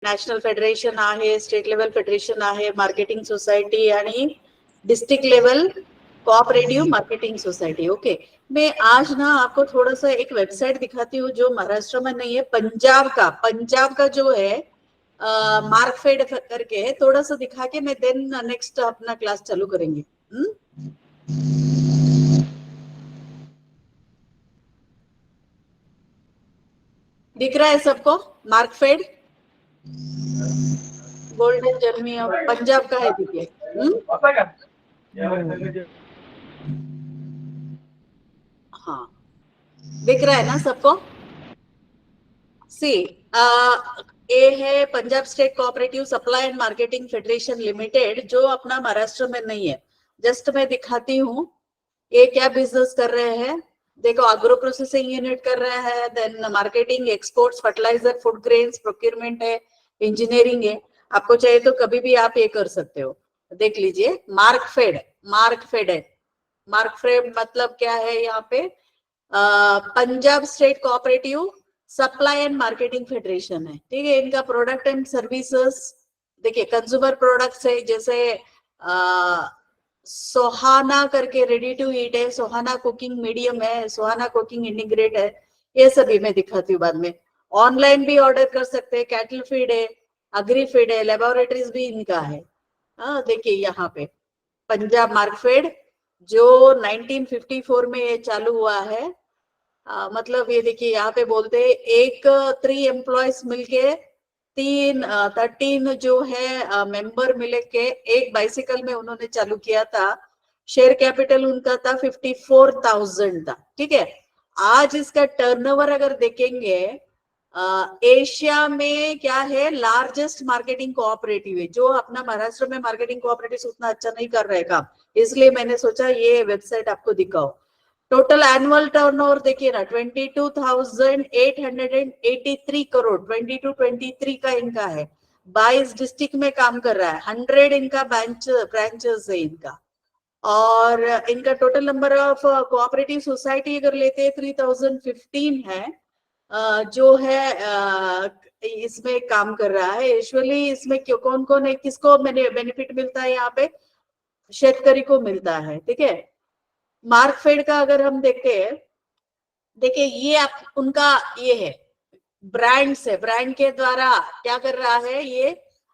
National federation आहे, state level federation आहे, marketing society आणि district level cooperative marketing society. Okay, मैं आज ना आपको थोड़ा सा एक वेबसाइट दिखाती हूँ जो महाराष्ट्र में नहीं है, पंजाब का जो है मार्कफेड करके है, थोड़ा सा दिखा के मैं देन नेक्स्ट अपना क्लास चालू करेंगे। दिख रहा है सबको Markfed? Golden journey of Punjab का है, देखिए। हाँ, दिख रहा है ना सबको? सी ये है Punjab state cooperative supply and marketing federation limited, जो अपना महाराष्ट्र में नहीं है। जस्ट मैं दिखाती हूँ ये क्या बिजनेस कर रहे हैं। देखो, एग्रो प्रोसेसिंग यूनिट कर रहा है, then marketing, exports, fertiliser, food grains, procurement है, इंजीनियरिंग है। आपको चाहिए तो कभी भी आप ये कर सकते हो। देख लीजिए, मार्कफेड है। मार्कफेड मतलब क्या है? यहाँ पे Punjab state cooperative supply and marketing federation है, ठीक है। इनका प्रोडक्ट एंड सर्विसेज देखिए, कंज्यूमर प्रोडक्ट्स है, जैसे सोहाना करके रेडी टू ईट है, सोहाना कुकिंग मीडियम है, सोहाना कुकिंग इंटीग्रेट है, ये सभी मैं दिखाती हूँ बाद में। ऑनलाइन भी ऑर्डर कर सकते हैं, कैटल फीड है, अग्री फीड है, लेबोरेटरीज भी इनका है। देखिए यहाँ पे पंजाब मार्कफेड जो 1954 में ये चालू हुआ है। मतलब ये देखिए, यहाँ पे बोलते हैं एक 3 एम्प्लॉयज मिलके 13 जो है मेंबर मिले के एक बाइसिकल में उन्होंने चालू किया था। शेयर कैपिटल उनका था 54,000 था, ठीक है। आज इसका टर्नओवर अगर देखेंगे, एशिया में क्या है, लार्जेस्ट मार्केटिंग कोऑपरेटिव है। जो अपना महाराष्ट्र में मार्केटिंग कोऑपरेटिव उतना अच्छा नहीं कर रहे काम, इसलिए मैंने सोचा ये वेबसाइट आपको दिखाओ। टोटल एनुअल टर्नओवर देखिए ना, 22,883 करोड़, 22-23 का इनका है। 22 डिस्ट्रिक्ट में काम कर रहा है, 100 इनका ब्रांचेस है इनका। और इनका total number of cooperative society अगर लेते हैं 3015 है, जो है इसमें काम कर रहा है। यूजुअली इसमें कौन कौन है, किसको बेनिफिट मिलता है? यहाँ पे शेतकरी को मिलता है, ठीक है। मार्कफेड का अगर हम देखते हैं, देखिए ये आप उनका ये है, ब्रांड्स है, ब्रांड के द्वारा क्या कर रहा है ये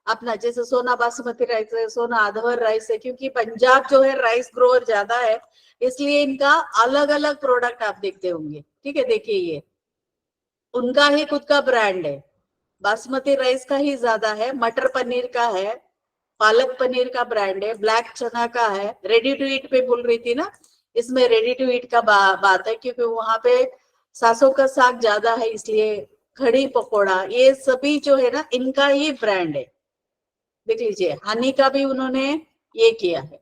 अपना, जैसे सोना बासमती राइस है, सोना आधवर राइस है, क्योंकि पंजाब जो है राइस ग्रोअर ज्यादा है, इसलिए इनका अलग अलग प्रोडक्ट आप देखते होंगे, ठीक है। देखिए ये उनका ही खुद का ब्रांड है, बासमती राइस का ही ज्यादा है, मटर पनीर का है, पालक पनीर का ब्रांड है, ब्लैक चना का है। रेडी टू ईट पे बोल रही थी ना, इसमें रेडी टू ईट का बात है, क्योंकि वहां पे सरसों का साग ज्यादा है, इसलिए कढ़ी पकौड़ा, ये सभी जो है ना इनका ही ब्रांड है। देख लीजिए, हनी का भी उन्होंने ये किया है।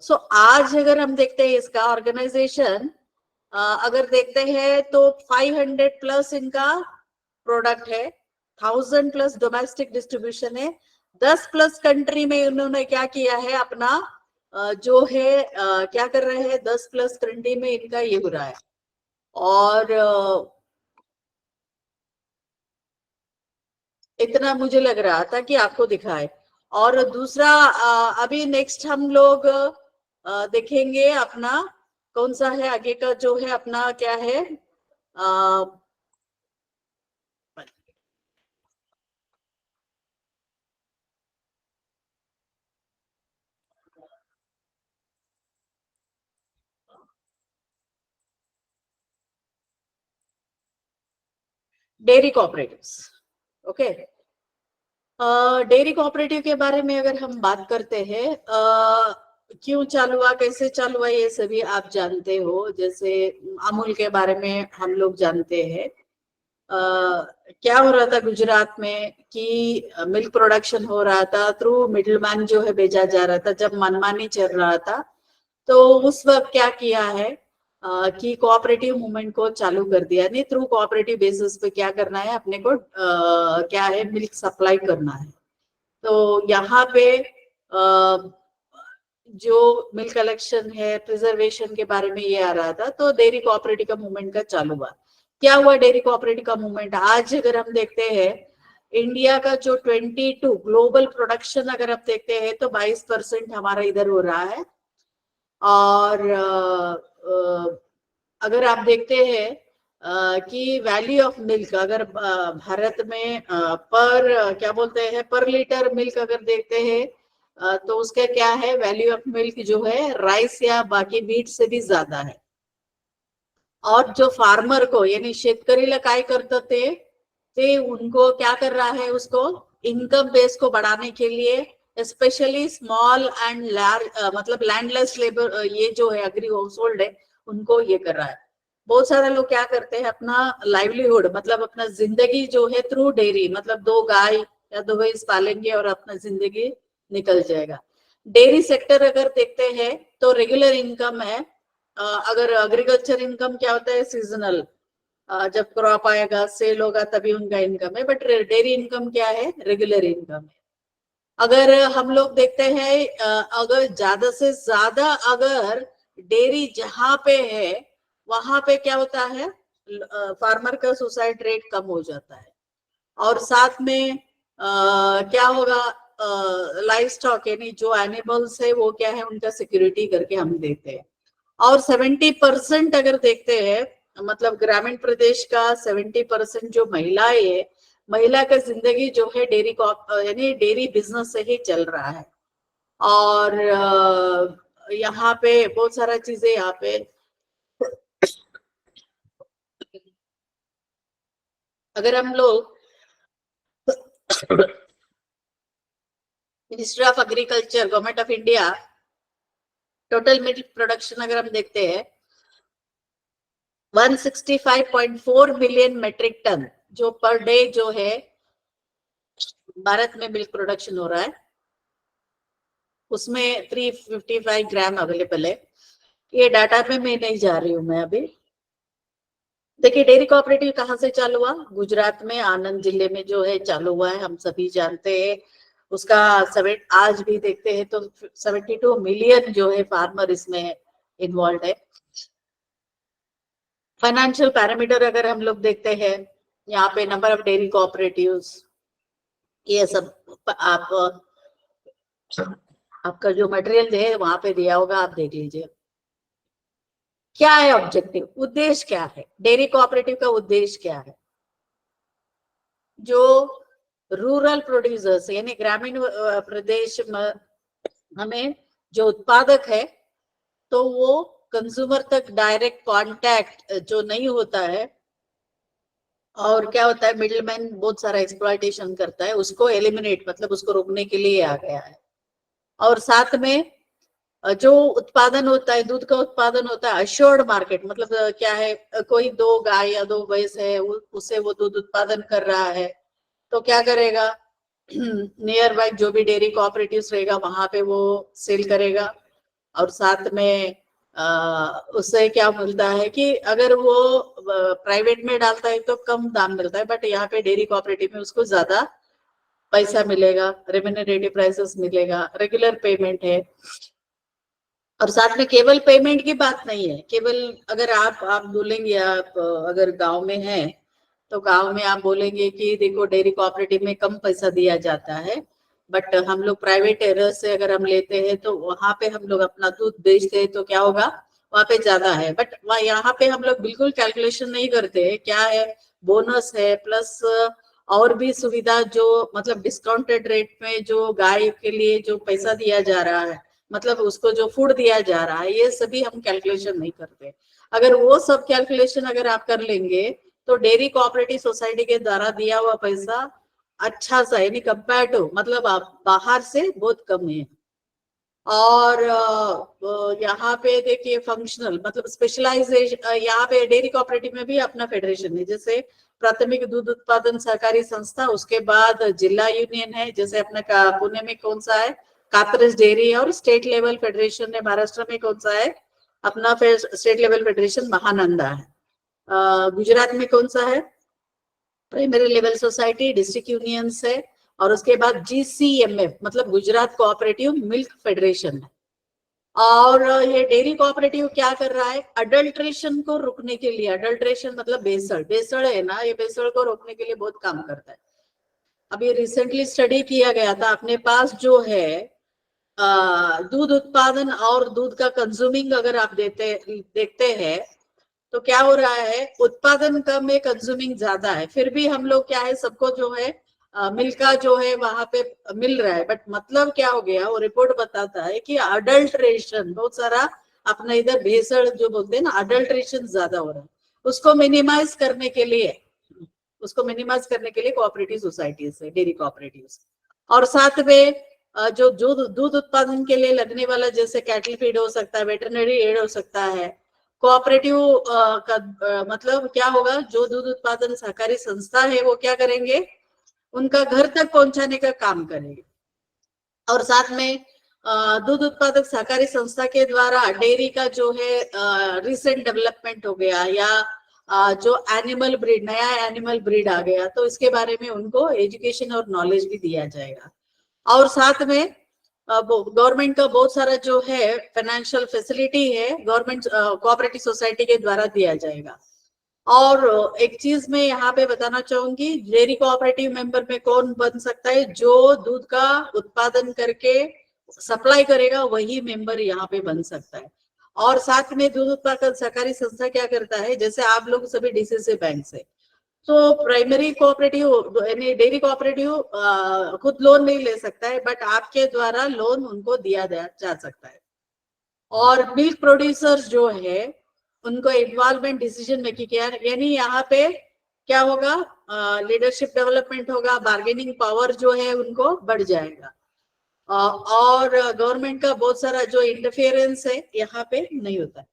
सो आज अगर हम देखते हैं इसका ऑर्गेनाइजेशन, अगर देखते हैं तो 500 प्लस इनका प्रोडक्ट है, 1000 प्लस डोमेस्टिक डिस्ट्रीब्यूशन है, 10 प्लस कंट्री में उन्होंने क्या किया है अपना, जो है क्या कर रहे हैं, 10 प्लस कंट्री में इनका ये हो रहा है। और इतना मुझे लग रहा था कि आपको दिखाए। और दूसरा अभी नेक्स्ट हम लोग देखेंगे अपना कौन सा है आगे का, जो है अपना क्या है, dairy cooperatives. Okay, dairy cooperative के बारे में अगर हम बात करते हैं, क्यों चालू हुआ, कैसे चालू हुआ, ये सभी आप जानते हो। जैसे अमूल के बारे में हम लोग जानते हैं। क्या हो रहा था गुजरात में कि मिल्क प्रोडक्शन हो रहा था, थ्रू मिडलमैन जो है भेजा जा रहा था, जब मनमानी चल रहा था, तो उस वक्त क्या किया है कि कोऑपरेटिव मूवमेंट को चालू कर दिया। नहीं, थ्रू कोऑपरेटिव बेसिस पे क्या करना है अपने को, क्या है, मिल्क सप्लाई करना है। तो यहाँ पे जो मिल्क कलेक्शन है, प्रिजर्वेशन के बारे में ये आ रहा था, तो डेयरी कोऑपरेटिव का मूवमेंट का चालू हुआ। क्या हुआ डेयरी कोऑपरेटिव का मूवमेंट? आज अगर हम देखते हैं, इंडिया का जो 22 ग्लोबल प्रोडक्शन अगर आप देखते हैं तो 22% हमारा इधर हो रहा है। और अगर आप देखते हैं कि वैल्यू ऑफ मिल्क अगर भारत में पर क्या बोलते हैं पर लीटर मिल्क अगर देखते हैं तो उसका क्या है, वैल्यू ऑफ मिल्क जो है राइस या बाकी मीट से भी ज्यादा है। और जो फार्मर को यानी शेतकरीला काय करतात ते उनको क्या कर रहा है, उसको इनकम बेस को बढ़ाने के लिए स्पेशली स्मॉल एंड लार्ज मतलब लैंडलेस लेबर ये जो है एग्री हाउस होल्ड है उनको ये कर रहा है। बहुत सारे लोग क्या करते हैं अपना लाइवलीहुड मतलब अपना जिंदगी जो है थ्रू डेयरी, मतलब 2 गाय या 2 भैंस पालेंगे और अपना जिंदगी निकल जाएगा। डेयरी सेक्टर अगर देखते हैं तो रेगुलर इनकम है। अगर एग्रीकल्चर इनकम क्या होता है, सीजनल, जब क्रॉप आएगा सेल होगा तभी उनका इनकम है। बट डेयरी इनकम क्या है, रेगुलर इनकम है। अगर हम लोग देखते हैं अगर ज्यादा से ज्यादा अगर डेयरी जहां पे है वहां पे क्या होता है, फार्मर का सुसाइड रेट कम हो जाता है। और साथ में क्या होगा, लाइफ स्टॉक यानी जो एनिमल्स है वो क्या है, उनका सिक्योरिटी करके हम देते हैं। और 70% अगर देखते हैं मतलब ग्रामीण प्रदेश का 70% जो महिलाएं है, महिला का जिंदगी जो है डेयरी यानी डेयरी बिजनेस से ही चल रहा है। और यहाँ पे बहुत सारा चीजें यहाँ पे अगर हम लोग ministry of agriculture government of India total milk production अगर हम देखते हैं 165.4 मिलियन मेट्रिक टन जो पर डे जो है भारत में मिल्क प्रोडक्शन हो रहा है, उसमें 355 ग्राम अवेलेबल है। ये डाटा पे मैं नहीं जा रही हूँ मैं अभी। देखिए डेयरी कोऑपरेटिव कहाँ से चालू हुआ, गुजरात में आनंद जिले में जो है चालू हुआ है, हम सभी जानते हैं। उसका आज भी देखते हैं तो 72 मिलियन जो है फार्मर इसमें इन्वॉल्व है। फाइनेंशियल पैरामीटर अगर हम लोग देखते हैं यहाँ पे नंबर ऑफ डेयरी कोऑपरेटिव्स, ये सब आपका जो मटेरियल है वहां पे दिया होगा, आप देख लीजिए। क्या है ऑब्जेक्टिव, उद्देश्य क्या है, डेयरी कोऑपरेटिव का उद्देश्य क्या है। जो रूरल प्रोड्यूसर्स यानी ग्रामीण प्रदेश में हमें जो उत्पादक है तो वो कंज्यूमर तक डायरेक्ट कांटेक्ट जो नहीं होता है, और क्या होता है मिडिलमैन बहुत सारा एक्सप्लॉयटेशन करता है, उसको एलिमिनेट मतलब उसको रोकने के लिए आ गया है। और साथ में जो उत्पादन होता है, दूध का उत्पादन होता है अश्योर्ड मार्केट, मतलब क्या है, कोई 2 गाय या 2 भैंस है उससे वो दूध उत्पादन कर रहा है तो क्या करेगा नियर बाय जो भी डेयरी कोऑपरेटिव्स रहेगा वहां पे वो सेल करेगा। और साथ में उससे क्या मिलता है कि अगर वो प्राइवेट में डालता है तो कम दाम मिलता है, बट यहाँ पे डेयरी कोऑपरेटिव में उसको ज्यादा पैसा मिलेगा, रेम्यूनरेटिव प्राइसेस मिलेगा, रेगुलर पेमेंट है। और साथ में केवल पेमेंट की बात नहीं है, केवल अगर आप बोलेंगे, आप अगर गांव में हैं तो गांव में आप बोलेंगे कि देखो डेयरी कोऑपरेटिव में कम पैसा दिया जाता है, बट हम लोग प्राइवेट एरर से अगर हम लेते हैं तो वहां पे हम लोग अपना दूध बेचते हैं तो क्या होगा, वहां पे ज्यादा है। बट यहाँ पे हम लोग बिल्कुल कैलकुलेशन नहीं करते हैं, क्या है बोनस है प्लस और भी सुविधा जो मतलब डिस्काउंटेड रेट में जो गाय के लिए जो पैसा दिया जा रहा है, मतलब उसको जो फूड दिया जा रहा है, ये सभी हम कैलकुलेशन नहीं करते। अगर वो सब कैलकुलेशन अगर आप कर लेंगे तो डेयरी कोऑपरेटिव सोसाइटी के द्वारा दिया हुआ पैसा अच्छा सा यानी कंपेयर टू मतलब आप बाहर से बहुत कम है। और यहाँ पे देखिए फंक्शनल मतलब स्पेशलाइजेशन, यहाँ पे डेयरी कोऑपरेटिव में भी अपना फेडरेशन है, जैसे प्राथमिक दूध उत्पादन सहकारी संस्था, उसके बाद जिला यूनियन है, जैसे अपने पुणे में कौन सा है कात्रज डेयरी, और स्टेट लेवल फेडरेशन है महाराष्ट्र में कौन सा है अपना स्टेट लेवल फेडरेशन महानंदा है। गुजरात में कौन सा है primary level society district unions है। और उसके बाद GCMF मतलब गुजरात कोऑपरेटिव मिल्क फेडरेशन है। और ये डेयरी कोऑपरेटिव क्या कर रहा है, अडल्ट्रेशन को रोकने के लिए, अडल्ट्रेशन मतलब बेसड़, बेसड़ है ना, ये बेसड़ को रोकने के लिए बहुत काम करता है। अभी रिसेंटली स्टडी किया गया था, अपने पास जो है दूध उत्पादन और दूध का कंज्यूमिंग अगर आप देखते हैं तो क्या हो रहा है, उत्पादन कम है, कंज्यूमिंग ज्यादा है। फिर भी हम लोग क्या है, सबको जो है मिल्क का जो है वहां पे मिल रहा है। बट मतलब क्या हो गया, वो रिपोर्ट बताता है कि अडल्ट्रेशन बहुत सारा, अपना इधर भेसड़ जो बोलते हैं ना, अडल्ट्रेशन ज्यादा हो रहा है। उसको मिनिमाइज करने के लिए कोऑपरेटिव सोसाइटी से, डेयरी कोऑपरेटिव, और साथ में जो दूध उत्पादन के लिए लगने वाला, जैसे कैटल फीड हो सकता है, वेटरनरी एड हो सकता है, कोऑपरेटिव का मतलब क्या होगा, जो दूध उत्पादन सहकारी संस्था है वो क्या करेंगे, उनका घर तक पहुंचाने का काम करेंगे। और साथ में दूध उत्पादक सहकारी संस्था के द्वारा डेयरी का जो है रिसेंट डेवलपमेंट हो गया, या जो एनिमल ब्रीड, नया एनिमल ब्रीड आ गया, तो इसके बारे में उनको एजुकेशन और नॉलेज भी दिया जाएगा। और साथ में गवर्नमेंट का बहुत सारा जो है फाइनेंशियल फैसिलिटी है, गवर्नमेंट कोऑपरेटिव सोसाइटी के द्वारा दिया जाएगा। और एक चीज मैं यहाँ पे बताना चाहूंगी, डेयरी कोऑपरेटिव मेंबर में कौन बन सकता है, जो दूध का उत्पादन करके सप्लाई करेगा वही मेंबर यहाँ पे बन सकता है। और साथ में दूध उत्पादन सहकारी संस्था क्या करता है, जैसे आप लोग सभी डीसीसी बैंक से, तो प्राइमरी कोऑपरेटिव यानी डेयरी कोऑपरेटिव खुद लोन नहीं ले सकता है, बट आपके द्वारा लोन उनको दिया जा सकता है। और मिल्क प्रोड्यूसर्स जो है उनको इन्वॉल्वमेंट डिसीजन मेकिंग किया, यानी यहाँ पे क्या होगा, लीडरशिप डेवलपमेंट होगा, बार्गेनिंग पावर जो है उनको बढ़ जाएगा। और गवर्नमेंट का बहुत सारा जो इंटरफेरेंस है यहाँ पे नहीं होता है।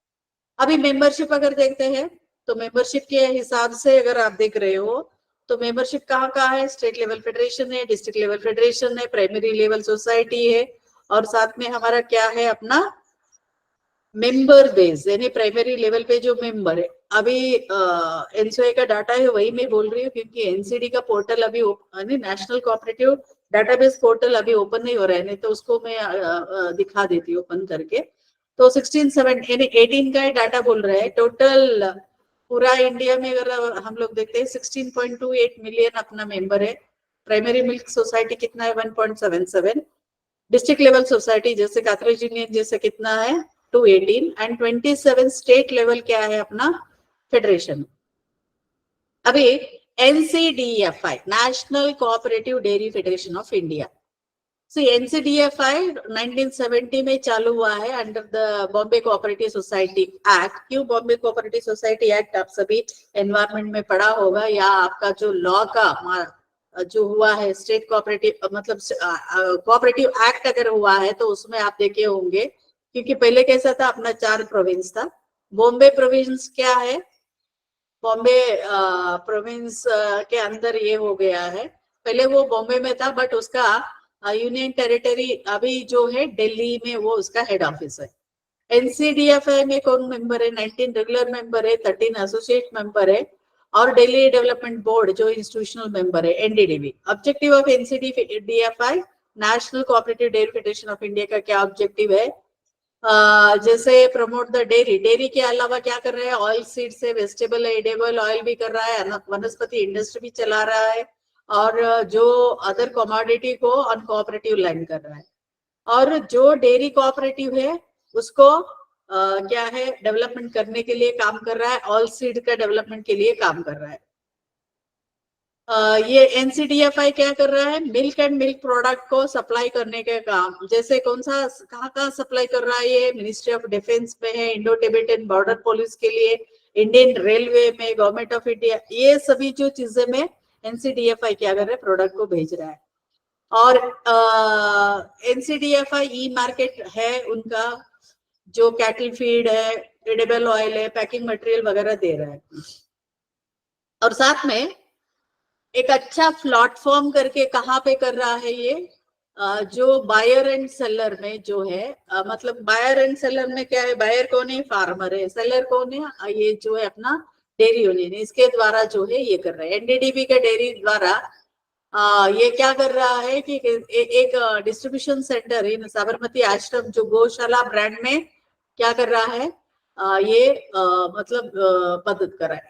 अभी मेंबरशिप अगर देखते हैं तो मेंबरशिप के हिसाब से अगर आप देख रहे हो तो मेंबरशिप कहाँ कहाँ है, स्टेट लेवल फेडरेशन है, डिस्ट्रिक्ट लेवल फेडरेशन है, प्राइमरी लेवल सोसाइटी है, और साथ में हमारा क्या है, अपना मेंबर बेस, यानी प्राइमरी लेवल पे जो मेंबर है। अभी एनसीओए का डाटा है वही मैं बोल रही हूँ, क्योंकि एनसीडी का पोर्टल अभी नेशनल कोऑपरेटिव डाटाबेस पोर्टल अभी ओपन नहीं हो रहा है, नहीं तो उसको मैं दिखा देती हूँ ओपन करके। तो 16 यानी 18 का डाटा बोल रहा है टोटल पूरा इंडिया में। अगर हम लोग देखते हैं 16.28 मिलियन अपना मेंबर है। प्राइमरी मिल्क सोसाइटी कितना है, 1.77। डिस्ट्रिक्ट लेवल सोसाइटी जैसे कातरेज यूनियन जैसे कितना है, 218, एंड 27 स्टेट लेवल क्या है अपना फेडरेशन। अभी NCDFI, national cooperative dairy federation of India, NCDFI 1970 में चालू हुआ है under the Bombay cooperative society act. क्यों बॉम्बे कोऑपरेटिव सोसाइटी एक्ट, आप सभी एनवायरमेंट में पढ़ा होगा, या आपका जो लॉ का जो हुआ है स्टेट कोऑपरेटिव मतलब कोऑपरेटिव एक्ट अगर हुआ है तो उसमें आप देखे होंगे, क्योंकि पहले कैसा था, अपना 4 प्रोविंस था। बॉम्बे प्रोविंस क्या है, बॉम्बे प्रोविंस के अंदर ये हो गया है। पहले वो बॉम्बे में था, बट उसका यूनियन टेरिटरी अभी जो है दिल्ली में, वो उसका हेड ऑफिस है। एनसीडीएफआई में कौन मेंबर है, 19 रेगुलर मेंबर है, 13 एसोसिएट मेंबर है, और दिल्ली डेवलपमेंट बोर्ड जो इंस्टीट्यूशनल मेंबर है, NDDB. Objective of NCDFI, national cooperative dairy federation of India का क्या ऑब्जेक्टिव है, जैसे प्रमोट द डेयरी, डेयरी के अलावा क्या कर रहे हैं, ऑयल सीड से वेजिटेबल एडिबल ऑयल भी कर रहा है, वनस्पति इंडस्ट्री भी चला रहा है, और जो अदर कमोडिटी को ऑन कोऑपरेटिव लाइन कर रहा है। और जो डेयरी कोऑपरेटिव है उसको क्या है, डेवलपमेंट करने के लिए काम कर रहा है, ऑयल सीड का डेवलपमेंट के लिए काम कर रहा है। ये एनसीडीएफआई क्या कर रहा है, मिल्क एंड मिल्क प्रोडक्ट को सप्लाई करने के काम, जैसे कौन सा कहाँ सप्लाई कर रहा है, ये मिनिस्ट्री ऑफ डिफेंस में है, इंडो टिबेटन बॉर्डर पुलिस के लिए, इंडियन रेलवे में, गवर्नमेंट ऑफ इंडिया, ये सभी जो चीजें में एनसीडीएफआई क्या कर रहा है, प्रोडक्ट को भेज रहा है। और एनसीडीएफआई ई मार्केट है उनका, जो कैटल फीड है, एडिबल ऑयल है, पैकिंग मटेरियल वगैरह दे रहा है। और साथ में एक अच्छा प्लेटफॉर्म करके कहाँ पे कर रहा है ये, जो बायर एंड सेलर में जो है, मतलब बायर एंड सेलर में क्या है, बायर कौन है, फार्मर है, सेलर कौन है, ये जो है अपना डेयरी यूनियन, इसके द्वारा जो है ये कर रहा है। एनडीडीबी के डेयरी द्वारा ये क्या कर रहा है कि एक डिस्ट्रीब्यूशन सेंटर इन साबरमती आश्रम जो गौशाला ब्रांड में क्या कर रहा है, ये मतलब मदद कर रहा है।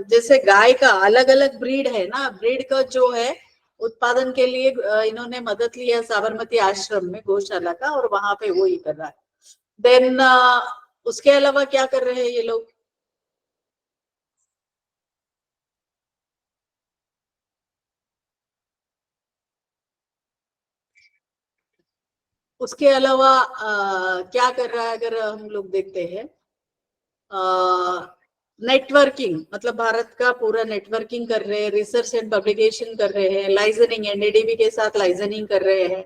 जैसे गाय का अलग अलग ब्रीड है ना, ब्रीड का जो है उत्पादन के लिए इन्होंने मदद लिया साबरमती आश्रम में गौशाला का, और वहां पे वो ही कर रहा है। देन उसके अलावा क्या कर रहे हैं ये लोग? उसके अलावा क्या कर रहा है अगर हम लोग देखते हैं, नेटवर्किंग, मतलब भारत का पूरा नेटवर्किंग कर रहे हैं, रिसर्च एंड पब्लिकेशन कर रहे हैं, लाइजनिंग एनडीडीबी के साथ लाइजनिंग कर रहे हैं,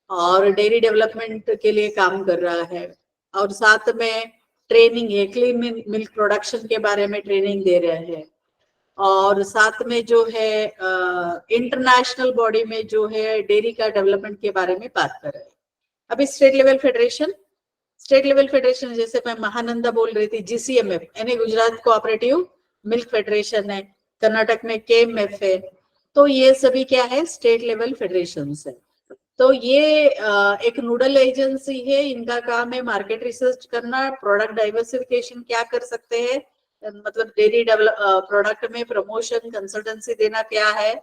और डेयरी डेवलपमेंट के लिए काम कर रहा है, और साथ में ट्रेनिंग है, क्लीन मिल्क प्रोडक्शन के बारे में ट्रेनिंग दे रहे हैं, और साथ में जो है इंटरनेशनल बॉडी में जो है डेयरी का डेवलपमेंट के बारे में बात कर रहे हैं। अभी स्टेट लेवल फेडरेशन जैसे मैं महानंदा बोल रही थी, जीसीएमएफ यानी गुजरात कोऑपरेटिव मिल्क फेडरेशन है, कर्नाटक में केएमएफ है, तो ये सभी क्या है, स्टेट लेवल फेडरेशन है। तो ये एक नोडल एजेंसी है, इनका काम है मार्केट रिसर्च करना, प्रोडक्ट डाइवर्सिफिकेशन क्या कर सकते हैं, मतलब डेयरी प्रोडक्ट में प्रमोशन कंसल्टेंसी देना क्या है,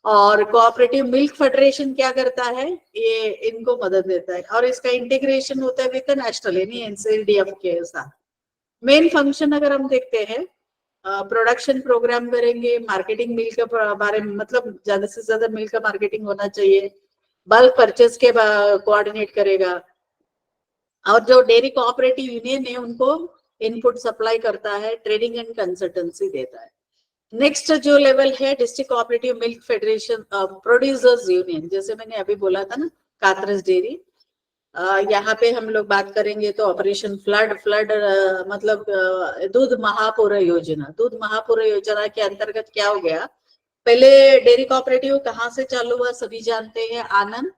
और कोऑपरेटिव मिल्क फेडरेशन क्या करता है, ये इनको मदद देता है, और इसका इंटीग्रेशन होता है विद नेशनल यानी एनसीडीएफ के साथ। मेन फंक्शन अगर हम देखते हैं, प्रोडक्शन प्रोग्राम करेंगे, मार्केटिंग मिल्क के बारे में, मतलब ज्यादा से ज्यादा मिल्क का मार्केटिंग होना चाहिए, बल्क परचेस के कोऑर्डिनेट करेगा, और जो डेयरी कोऑपरेटिव यूनियन है उनको इनपुट सप्लाई करता है, ट्रेनिंग एंड कंसल्टेंसी देता है। नेक्स्ट जो लेवल है district cooperative milk federation producers union, जैसे मैंने अभी बोला था ना, कात्रज डेयरी, यहाँ पे हम लोग बात करेंगे तो ऑपरेशन फ्लड मतलब दूध महापूरा योजना, दूध महापूरा योजना के अंतर्गत क्या हो गया, पहले डेयरी कोऑपरेटिव कहाँ से चालू हुआ सभी जानते हैं, आनंद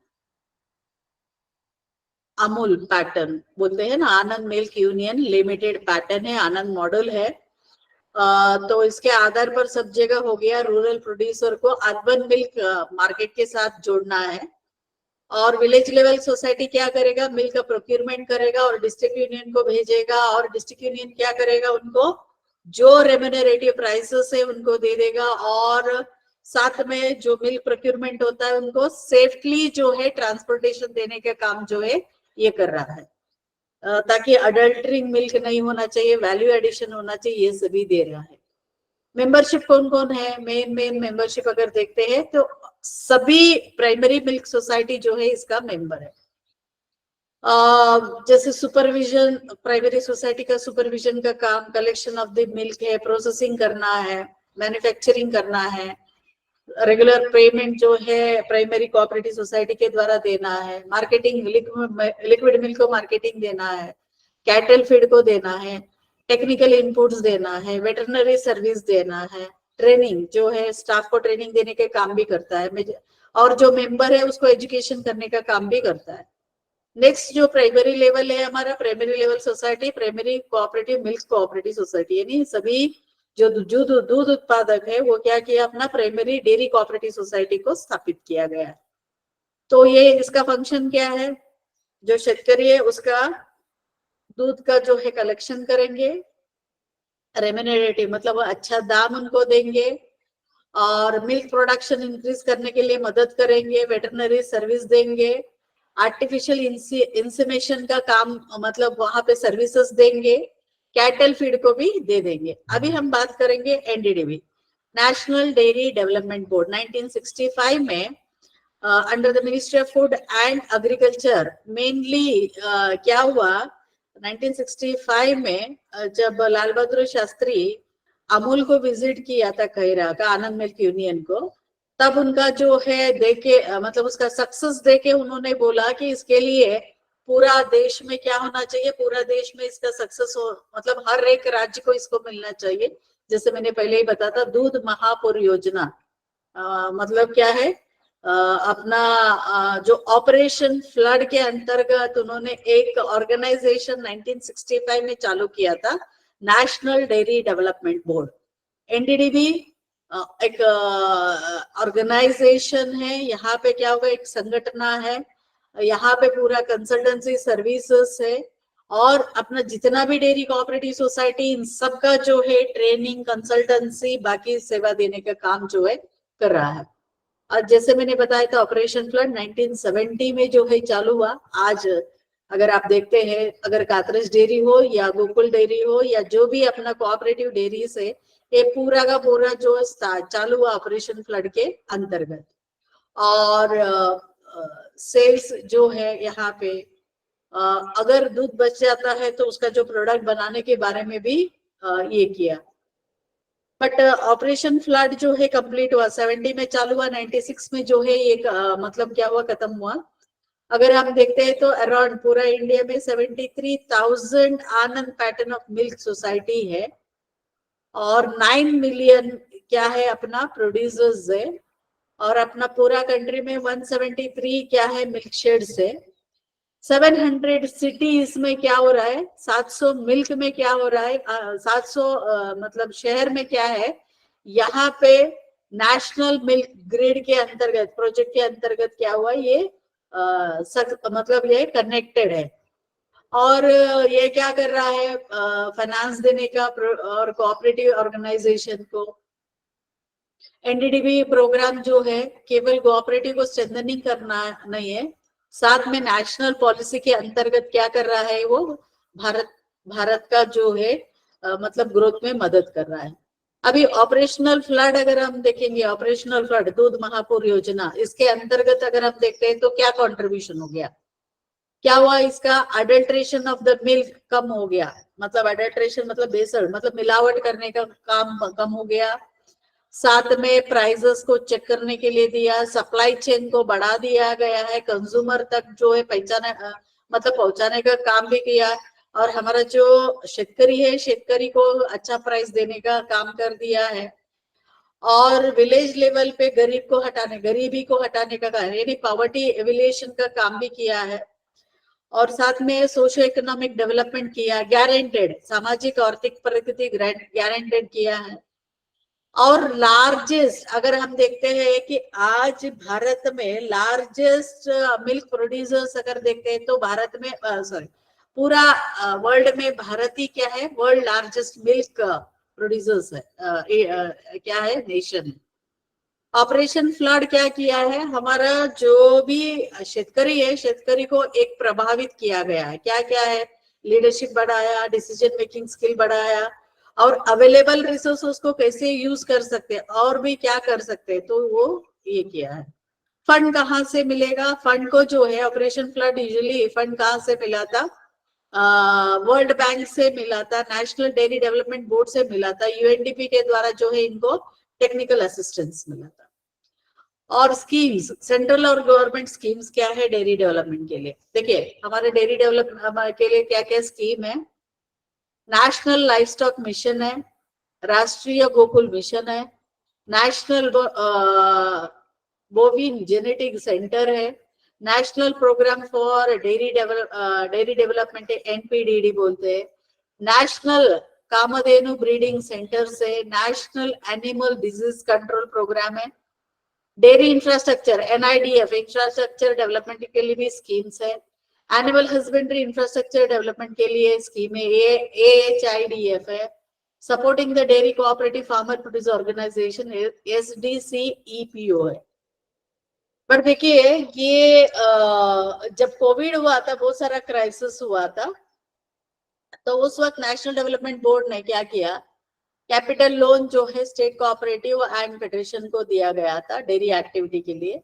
अमूल पैटर्न बोलते हैं ना, आनंद मिल्क यूनियन लिमिटेड पैटर्न है, आनंद मॉडल है। तो इसके आधार पर सब जगह हो गया, रूरल प्रोड्यूसर को अर्बन मिल्क मार्केट के साथ जोड़ना है, और विलेज लेवल सोसाइटी क्या करेगा, मिल्क का प्रोक्यूरमेंट करेगा और डिस्ट्रिक्ट यूनियन को भेजेगा, और डिस्ट्रिक्ट यूनियन क्या करेगा, उनको जो रेम्यूनरेटिव प्राइसेस है उनको दे देगा, और साथ में जो मिल्क प्रोक्यूरमेंट होता है उनको सेफली जो है ट्रांसपोर्टेशन देने का काम जो है ये कर रहा है, ताकि अडल्टरिंग मिल्क नहीं होना चाहिए, वैल्यू एडिशन होना चाहिए, ये सभी दे रहा है। मेंबरशिप कौन कौन है, मेन मेंबरशिप अगर देखते हैं तो सभी प्राइमरी मिल्क सोसाइटी जो है इसका मेंबर है। जैसे सुपरविजन, प्राइमरी सोसाइटी का सुपरविजन का काम कलेक्शन ऑफ द मिल्क है, प्रोसेसिंग करना है, मैन्युफैक्चरिंग करना है, रेगुलर पेमेंट जो है प्राइमरी कोऑपरेटिव सोसाइटी के द्वारा देना है, मार्केटिंग लिक्विड मिल्क को मार्केटिंग देना है, कैटल फीड को देना है, टेक्निकल इनपुट्स देना है, वेटरनरी सर्विस देना है, ट्रेनिंग जो है स्टाफ को ट्रेनिंग देने के काम भी करता है, और जो मेंबर है उसको एजुकेशन करने का काम भी करता है। नेक्स्ट जो प्राइमरी लेवल है हमारा, primary level society, primary cooperative milk cooperative society, यानी सभी जो दूध उत्पादक है वो क्या किया, अपना प्राइमरी डेयरी कोऑपरेटिव सोसाइटी को स्थापित किया गया है। तो ये इसका फंक्शन क्या है, जो शेतकरी है उसका दूध का जो है कलेक्शन करेंगे, रेम्यूनरेटिव मतलब अच्छा दाम उनको देंगे, और मिल्क प्रोडक्शन इंक्रीज करने के लिए मदद करेंगे, वेटरनरी सर्विस देंगे, आर्टिफिशियल इंसेमेशन का काम मतलब वहां पे सर्विसेज देंगे, कैटल फीड को भी दे देंगे। अभी हम बात करेंगे NDDB, national dairy development board. 1965 में under the ministry of food and agriculture mainly क्या हुआ, 1965 में जब लाल बहादुर शास्त्री अमूल को विजिट किया था खैरा का, आनंद मिल्क यूनियन को, तब उनका जो है देखे मतलब उसका सक्सेस देके उन्होंने बोला कि इसके लिए पूरा देश में क्या होना चाहिए, पूरा देश में इसका सक्सेस हो, मतलब हर एक राज्य को इसको मिलना चाहिए। जैसे मैंने पहले ही बताया था, दूध महापुर योजना मतलब क्या है, अपना जो ऑपरेशन फ्लड के अंतर्गत उन्होंने एक ऑर्गेनाइजेशन 1965 में चालू किया था, national dairy development board, NDDB एक ऑर्गेनाइजेशन है। यहाँ पे क्या होगा, एक संगठना है, यहाँ पे पूरा कंसल्टेंसी सर्विसेज है, और अपना जितना भी डेयरी कोऑपरेटिव सोसाइटी इन सबका जो है ट्रेनिंग कंसल्टेंसी बाकी सेवा देने का काम जो है कर रहा है। और जैसे मैंने बताया था ऑपरेशन फ्लड 1970 में जो है चालू हुआ। आज अगर आप देखते हैं, अगर कातरस डेयरी हो या गोकुल डेयरी हो या जो भी अपना कोऑपरेटिव डेयरी से, ये पूरा का पूरा जो चालू हुआ ऑपरेशन फ्लड के अंतर्गत। और सेल्स जो है यहाँ पे, अगर दूध बच जाता है तो उसका जो प्रोडक्ट बनाने के बारे में भी ये किया। बट ऑपरेशन फ्लड जो है कंप्लीट हुआ 70 में चालू हुआ, 96 में जो है ये मतलब क्या हुआ, खत्म हुआ। अगर हम देखते हैं तो अराउंड पूरा इंडिया में 73,000 आनंद पैटर्न ऑफ मिल्क सोसाइटी है और 9 मिलियन क्या है अपना प्रोड्यूसर्स है। और अपना पूरा कंट्री में 173 क्या है मिल्क शेड्स है। 700 सिटीज में क्या हो रहा है, 700 मिल्क में क्या हो रहा है, 700 मतलब शहर में क्या है, यहाँ पे नेशनल मिल्क ग्रिड के अंतर्गत, प्रोजेक्ट के अंतर्गत क्या हुआ, ये मतलब ये कनेक्टेड है। और ये क्या कर रहा है, फाइनेंस देने का और कोऑपरेटिव ऑर्गेनाइजेशन को। एनडीडीबी प्रोग्राम जो है केवल कोऑपरेटिव को स्ट्रेंथनिंग करना नहीं है, साथ में नेशनल पॉलिसी के अंतर्गत क्या कर रहा है, वो भारत का जो है मतलब ग्रोथ में मदद कर रहा है। अभी ऑपरेशनल फ्लड अगर हम देखेंगे, ऑपरेशनल फ्लड दूध महापुर योजना, इसके अंतर्गत अगर हम देखते हैं तो क्या कंट्रीब्यूशन हो गया, क्या हुआ, इसका अडल्ट्रेशन ऑफ द मिल्क कम हो गया। मतलब अडल्ट्रेशन मतलब बेसड़, मतलब मिलावट करने का काम कम हो गया। साथ में प्राइसेस को चेक करने के लिए दिया, सप्लाई चेन को बढ़ा दिया गया है, कंज्यूमर तक जो है पहचाने मतलब पहुंचाने का काम भी किया। और हमारा जो शेतकरी है, शेतकरी को अच्छा प्राइस देने का काम कर दिया है। और विलेज लेवल पे गरीब को हटाने, गरीबी को हटाने का काम, यानी पॉवर्टी एविलिएशन का काम भी किया है। और साथ में सोशो इकोनॉमिक डेवलपमेंट किया, गारंटेड सामाजिक आर्थिक प्रगति गारंटेड किया है। और लार्जेस्ट अगर हम देखते हैं कि आज भारत में लार्जेस्ट मिल्क प्रोड्यूसर्स अगर देखते हैं तो भारत में सॉरी पूरा वर्ल्ड में भारत ही क्या है, वर्ल्ड लार्जेस्ट मिल्क प्रोड्यूसर्स है, क्या है, नेशन। ऑपरेशन फ्लड क्या किया है, हमारा जो भी शेतकरी है, शेतकरी को एक प्रभावित किया गया है। क्या क्या है, लीडरशिप बढ़ाया, डिसीजन मेकिंग स्किल बढ़ाया, और अवेलेबल रिसोर्सेस को कैसे यूज कर सकते हैं और भी क्या कर सकते हैं, तो वो ये किया है। फंड कहाँ से मिलेगा, फंड को जो है ऑपरेशन फ्लड यूजुअली फंड कहाँ से मिला था, वर्ल्ड बैंक से मिला था, नेशनल डेयरी डेवलपमेंट बोर्ड से मिला था, यूएनडीपी के द्वारा जो है इनको टेक्निकल असिस्टेंस मिला था। और स्कीम्स, सेंट्रल और गवर्नमेंट स्कीम्स क्या है डेयरी डेवलपमेंट के लिए, देखिए हमारे डेयरी डेवलपमेंट के लिए क्या क्या स्कीम है। नेशनल लाइफ स्टॉक मिशन है, राष्ट्रीय गोकुल मिशन है, नेशनल बोविन जेनेटिक सेंटर है, national programme for dairy development NPDD बोलते हैं, नेशनल कामधेनु ब्रीडिंग सेंटर से, national animal disease control programme है, dairy infrastructure NIDF infrastructure development के लिए भी स्कीम्स है, एनिमल हस्बेंड्री इंफ्रास्ट्रक्चर डेवलपमेंट के लिए स्कीम है, एएचआईडीएफ है, supporting the dairy cooperative farmer producer organisation SDCEPO है। पर देखिए ये जब कोविड हुआ था, बहुत सारा क्राइसिस हुआ था, तो उस वक्त नेशनल डेवलपमेंट बोर्ड ने क्या किया, कैपिटल लोन जो है स्टेट कोऑपरेटिव एंड फेडरेशन को दिया गया था डेयरी एक्टिविटी के लिए,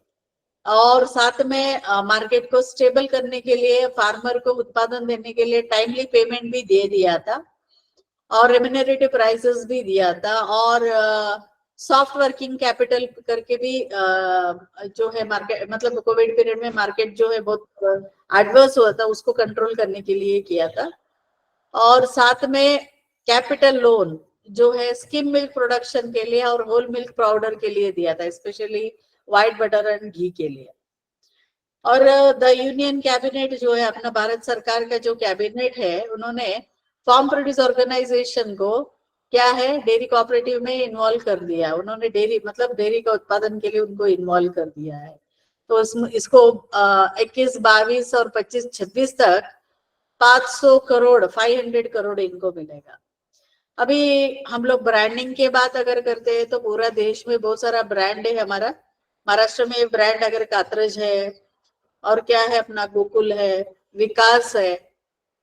और साथ में मार्केट को स्टेबल करने के लिए, फार्मर को उत्पादन देने के लिए टाइमली पेमेंट भी दे दिया था, और रेम्यूनरेटिव प्राइसेस भी दिया था, और सॉफ्ट वर्किंग कैपिटल करके भी जो है मार्केट, मतलब कोविड पीरियड में मार्केट जो है बहुत एडवर्स हुआ था, उसको कंट्रोल करने के लिए किया था। और साथ में कैपिटल लोन जो है स्किम मिल्क प्रोडक्शन के लिए और होल मिल्क पाउडर के लिए दिया था, स्पेशली व्हाइट बटर एंड घी के लिए। और द यूनियन कैबिनेट जो है अपना भारत सरकार का जो कैबिनेट है, उन्होंने फार्म प्रोड्यूस ऑर्गेनाइजेशन को क्या है डेयरी कोऑपरेटिव में इन्वॉल्व कर दिया, उन्होंने डेयरी मतलब डेयरी का उत्पादन के लिए उनको इन्वॉल्व कर दिया है। तो इसको 21, 22 और 25, 26 तक 500 करोड़ 500 करोड़ इनको मिलेगा। अभी हम लोग ब्रांडिंग के बात अगर करते हैं तो पूरा देश में बहुत सारा ब्रांड है हमारा, महाराष्ट्र में ब्रांड अगर कात्रज है, और क्या है अपना गोकुल है, विकास है,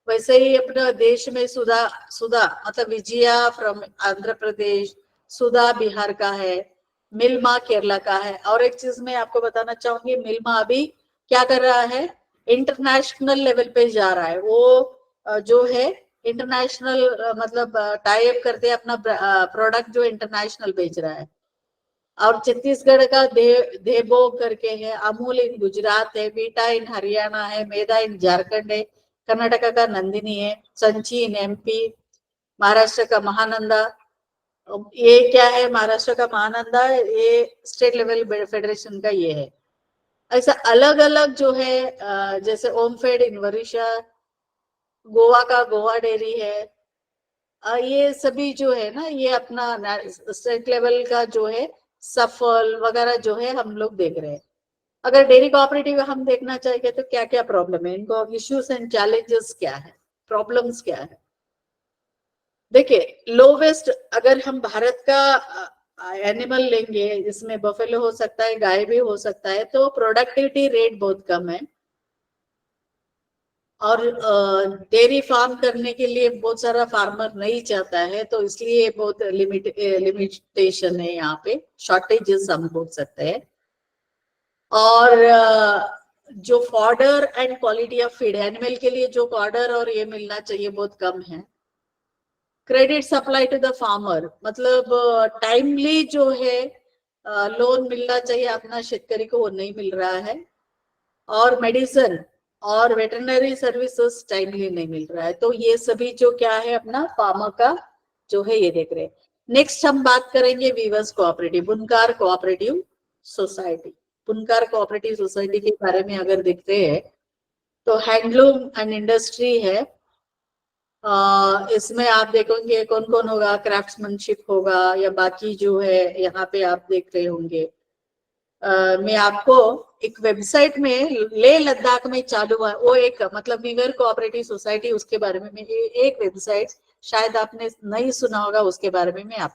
वैसे ही अपने देश में सुधा सुधा मतलब विजया फ्रॉम आंध्र प्रदेश, सुधा बिहार का है, मिल्मा केरला का है। और एक चीज मैं आपको बताना चाहूंगी, मिल्मा अभी क्या कर रहा है, इंटरनेशनल लेवल पे जा रहा है। वो जो है इंटरनेशनल मतलब टाई अप करते अपना प्रोडक्ट जो इंटरनेशनल बेच रहा है। और छत्तीसगढ़ का देबो करके है, अमूल इन गुजरात है, वीटा इन हरियाणा है, मेधा इन झारखंड है, कर्नाटका का नंदिनी है, संची इन एमपी, महाराष्ट्र का महानंदा। ये क्या है, महाराष्ट्र का महानंदा, ये स्टेट लेवल फेडरेशन का ये है। ऐसा अलग अलग जो है, जैसे ओमफेड इन वरिशा, गोवा का गोवा डेयरी है, ये सभी जो है ना, ये अपना स्टेट लेवल का जो है सफल वगैरह जो है हम लोग देख रहे हैं। अगर डेयरी कोऑपरेटिव हम देखना चाहेंगे तो क्या क्या प्रॉब्लम है, इनको इश्यूज एंड चैलेंजेस क्या है, प्रॉब्लम्स क्या है। देखिए, लो वेस्ट अगर हम भारत का एनिमल लेंगे, जिसमें बफेलो हो सकता है, गाय भी हो सकता है, तो प्रोडक्टिविटी रेट बहुत कम है। और डेयरी फार्म करने के लिए बहुत सारा फार्मर नहीं चाहता है, तो इसलिए बहुत लिमिटेशन है यहाँ पे, शॉर्टेजेस हम बोल सकते हैं। और जो fodder and quality of feed, animal के लिए जो फॉर्डर और ये मिलना चाहिए बहुत कम है। Credit supply to the farmer, मतलब टाइमली जो है लोन मिलना चाहिए अपना शेतकरी को, वो नहीं मिल रहा है। और मेडिसिन और वेटरनरी सर्विसेज टाइमली नहीं मिल रहा है। तो ये सभी जो क्या है अपना फार्मर का जो है ये देख रहे हैं। नेक्स्ट हम बात करेंगे वीवर्स कोऑपरेटिव, बुनकर कोऑपरेटिव सोसाइटी। बुनकर कोऑपरेटिव सोसाइटी के बारे में अगर देखते हैं तो हैंडलूम एंड इंडस्ट्री है, इसमें आप देखोगे कौन कौन होगा, क्राफ्ट्समैनशिप होगा, या बाकी जो है यहाँ पे आप देख रहे होंगे। मैं आपको एक वेबसाइट में लेह लद्दाख में चालू हुआ वो एक मतलब वीवर कोऑपरेटिव सोसाइटी, उसके बारे में एक वेबसाइट शायद आपने नहीं सुना होगा, उसके बारे में मैं आपको